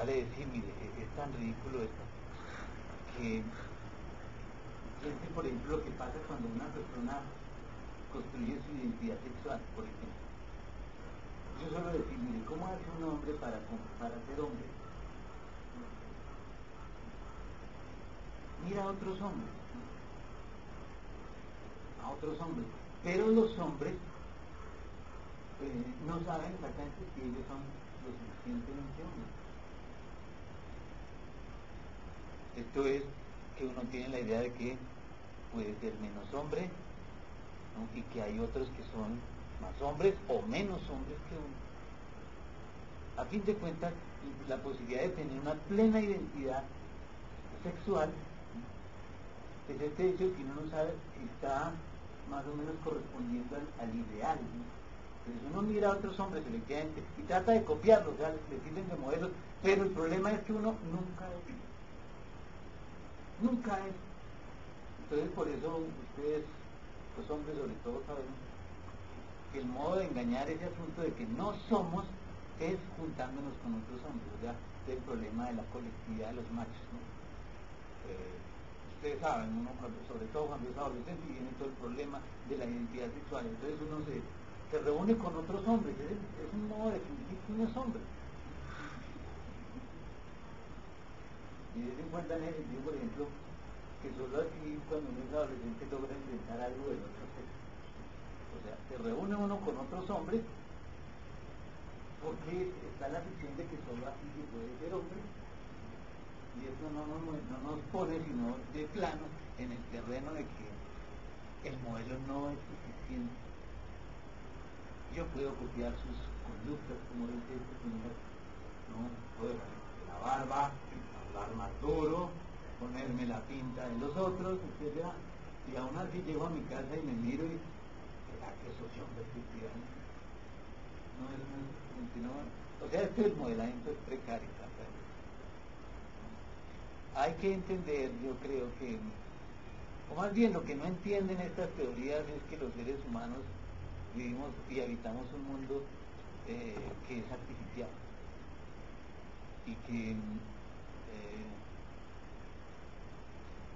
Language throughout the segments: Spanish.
vale decir, mire, es tan ridículo esto, que piense, por ejemplo, lo que pasa cuando una persona construye su identidad sexual, por ejemplo. Yo suelo decir, mire, ¿cómo hace un hombre para ser hombre? Mira a otros hombres, ¿no? A otros hombres. Pero los hombres no saben exactamente si ellos son lo suficientemente hombres. Esto es que uno tiene la idea de que puede ser menos hombre, ¿no? Y que hay otros que son más hombres o menos hombres que uno. A fin de cuentas, la posibilidad de tener una plena identidad sexual, ¿no? Es este hecho que uno no sabe si está más o menos correspondiendo al ideal, ¿no? Entonces uno mira a otros hombres efectivamente y trata de copiarlos, o sea, le sirven de modelos, pero el problema es que uno nunca es. Entonces por eso ustedes, los hombres sobre todo, saben que el modo de engañar ese asunto de que no somos es juntándonos con otros hombres, o sea, el problema de la colectividad de los machos, ¿no? Ustedes saben, uno sobre todo cuando es adolescente y viene todo el problema de la identidad sexual, entonces uno se reúne con otros hombres, es un modo de fingir que uno es hombre. Y se encuentran en ese sentido, por ejemplo, que solo así cuando uno es adolescente logra inventar algo del otro sexo. O sea, se reúne uno con otros hombres porque está la ficción de que solo así se puede ser hombre, y eso no nos pone sino de plano en el terreno de que el modelo no es suficiente. Yo puedo copiar sus conductas, como dice este señor, ¿no? Puedo hacer la barba, hablar más duro, ponerme la pinta de los otros, etc. Y aún así llego a mi casa y me miro y ¿será que soy hombre efectivamente? No es suficiente, no. O sea, el modelamiento es precario. Hay que entender, yo creo que, o más bien lo que no entienden estas teorías es que los seres humanos vivimos y habitamos un mundo que es artificial y que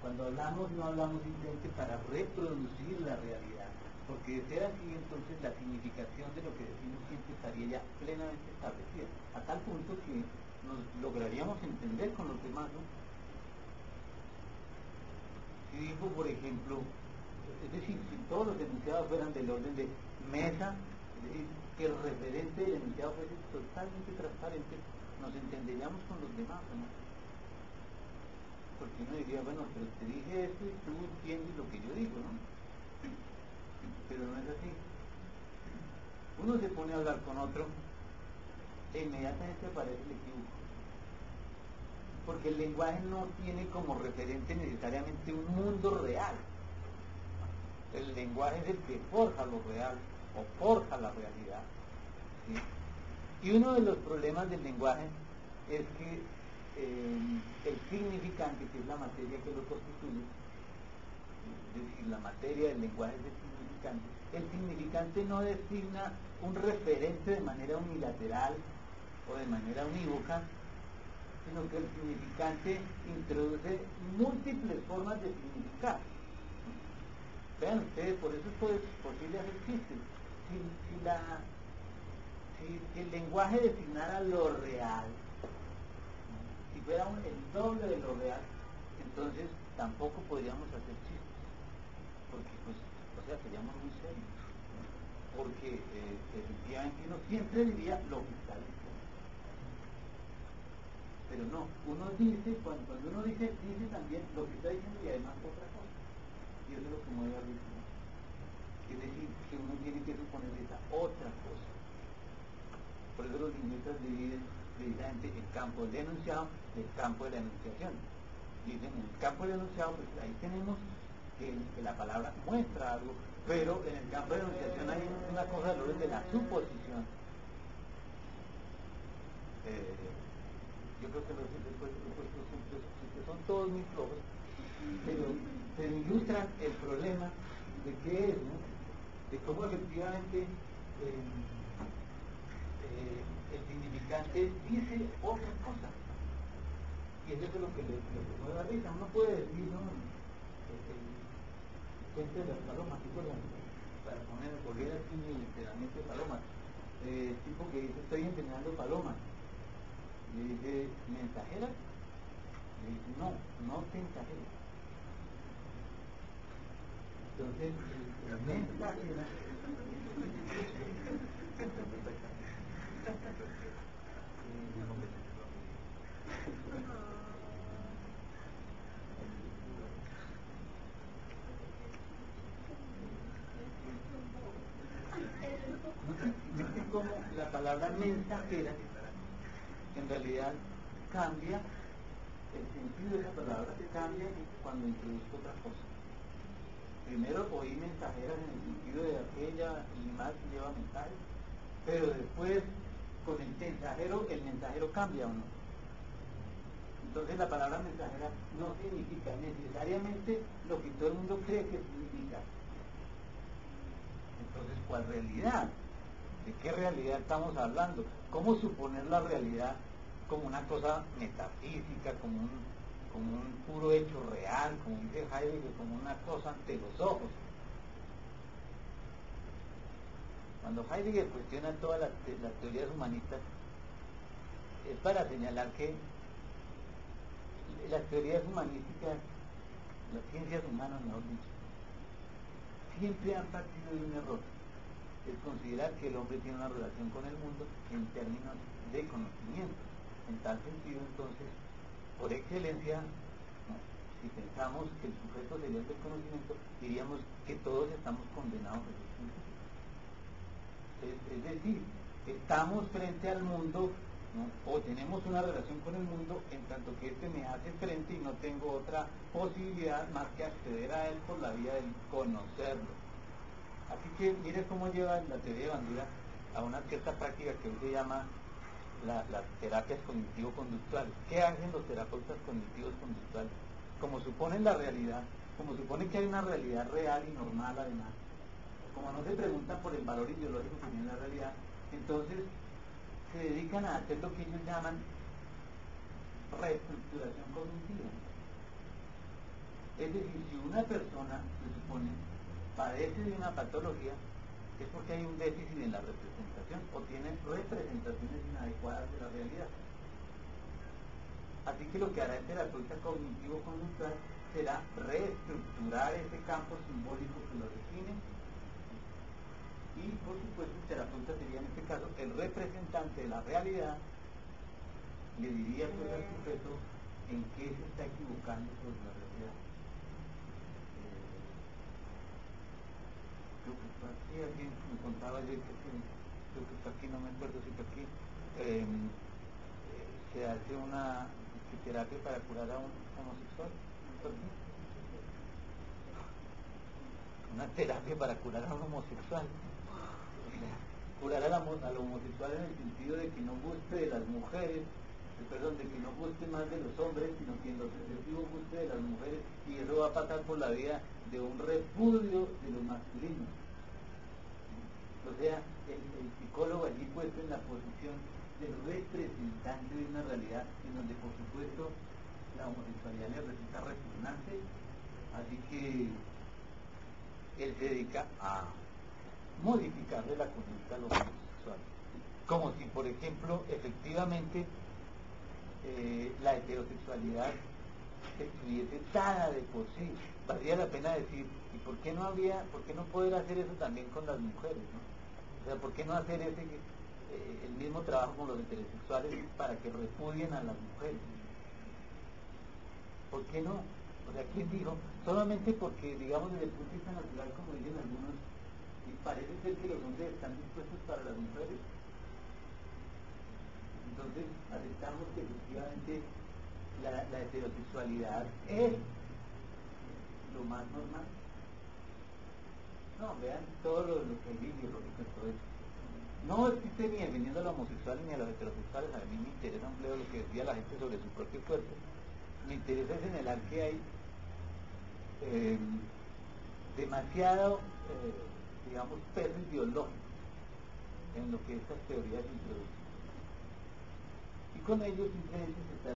cuando hablamos no hablamos simplemente para reproducir la realidad, porque de ser así entonces la significación de lo que decimos siempre estaría ya plenamente establecida, a tal punto que nos lograríamos entender con los demás, ¿no? Si dijo, por ejemplo, es decir, si todos los enunciados fueran del orden de mesa, es decir, que el referente del enunciado fuese totalmente transparente, nos entenderíamos con los demás, ¿no? Porque uno diría, bueno, pero te dije esto y tú entiendes lo que yo digo, ¿no? Pero no es así. Uno se pone a hablar con otro e inmediatamente aparece el equívoco. Porque el lenguaje no tiene como referente necesariamente un mundo real. El lenguaje es el que forja lo real o forja la realidad, ¿sí? Y uno de los problemas del lenguaje es que el significante, que es la materia que lo constituye, es decir, la materia del lenguaje es el significante no designa un referente de manera unilateral o de manera unívoca, sino que el significante introduce múltiples formas de significar. Vean ustedes, por eso es posible hacer chistes. Si el lenguaje designara lo real, si fuera el doble de lo real, entonces tampoco podríamos hacer chistes, porque pues, o sea, seríamos muy serios, porque efectivamente uno siempre diría lo que está diciendo. Pero no, uno dice, cuando uno dice también lo que está diciendo y además otra cosa, y eso es lo que mueve a Luis, ¿no? Es decir, que uno tiene que suponer esa otra cosa. Por eso los lingüistas dividen precisamente el campo del enunciado del campo de la enunciación. Dicen, en el campo del enunciado, pues ahí tenemos que la palabra muestra algo, pero en el campo de la enunciación hay una cosa del orden de la suposición. Yo creo que los siempre son todos muy flojos, pero ilustran el problema de qué es, ¿no? De cómo efectivamente el significante dice otra cosa. Y eso es lo que le puso la risa. Uno puede decir, ¿no? El cuento de las palomas, ¿sí? Para volver aquí literalmente palomas. Tipo que dice, estoy entrenando palomas. Le dice, ¿mensajeras? Le dice, no, no mensajeras. Entonces, mensajera. Fíjense cómo la palabra mensajera en realidad cambia, el sentido de esa palabra cambia cuando introduzco otra cosa. Primero oí mensajeras en el sentido de aquella animal que lleva mensajes, pero después con el mensajero cambia o no. Entonces la palabra mensajera no significa necesariamente lo que todo el mundo cree que significa. Entonces, ¿cuál realidad? ¿De qué realidad estamos hablando? ¿Cómo suponer la realidad como una cosa metafísica, como un puro hecho real, como dice Heidegger, como una cosa ante los ojos? Cuando Heidegger cuestiona todas las teorías humanistas, es para señalar que las teorías humanísticas, las ciencias humanas, mejor dicho, siempre han partido de un error. Es considerar que el hombre tiene una relación con el mundo en términos de conocimiento. En tal sentido, entonces, por excelencia, si pensamos que el sujeto sería el del conocimiento, diríamos que todos estamos condenados a ese punto. Es decir, estamos frente al mundo, ¿no? O tenemos una relación con el mundo en tanto que este me hace frente y no tengo otra posibilidad más que acceder a él por la vía del conocerlo. Así que mire cómo lleva la teoría de Bandura a una cierta práctica que hoy se llama las terapias cognitivo-conductuales. ¿Qué hacen los terapeutas cognitivos conductuales? Como suponen la realidad, como suponen que hay una realidad real y normal además, como no se preguntan por el valor ideológico que tiene la realidad, entonces se dedican a hacer lo que ellos llaman reestructuración cognitiva. Es decir, si una persona, se supone, padece de una patología, es porque hay un déficit en la representación o tiene representaciones inadecuadas de la realidad. Así que lo que hará el terapeuta cognitivo-conductual será reestructurar ese campo simbólico que lo define, y por supuesto el terapeuta sería en este caso el representante de la realidad. Le diría pues al sujeto en qué se está equivocando sobre la realidad. Creo que está aquí, alguien me contaba ayer creo que está aquí, no me acuerdo si está aquí, se hace una terapia para curar a un homosexual, una terapia para curar a un homosexual. O sea, curar al homosexual en el sentido de que no guste de las mujeres, perdón, de que no guste más de los hombres, sino que en lo sucesivo guste de las mujeres, y eso va a pasar por la vía de un repudio de lo masculino. O sea, el psicólogo allí puesto en la posición del representante de una realidad en donde por supuesto la homosexualidad le resulta repugnante, así que él se dedica a modificarle la conducta a los homosexuales, como si por ejemplo efectivamente la heterosexualidad estuviese dada de por sí. Valdría la pena decir, ¿y por qué no poder hacer eso también con las mujeres, ¿no? O sea, ¿por qué no hacer el mismo trabajo con los heterosexuales para que repudien a las mujeres? ¿Por qué no? O sea, ¿quién dijo? Solamente porque, digamos, desde el punto de vista natural, como dicen algunos, parece ser que los hombres están dispuestos para las mujeres. Entonces, aceptamos que efectivamente la heterosexualidad es lo más normal. No, vean todo lo que hay ideológico en todo eso. No es que esté ni defendiendo a los homosexuales ni a los heterosexuales, a mí me interesa un poco lo que decía la gente sobre su propio cuerpo. Me interesa señalar que hay demasiado, digamos, peso ideológico en lo que estas teorías introducen. Y con ello simplemente se está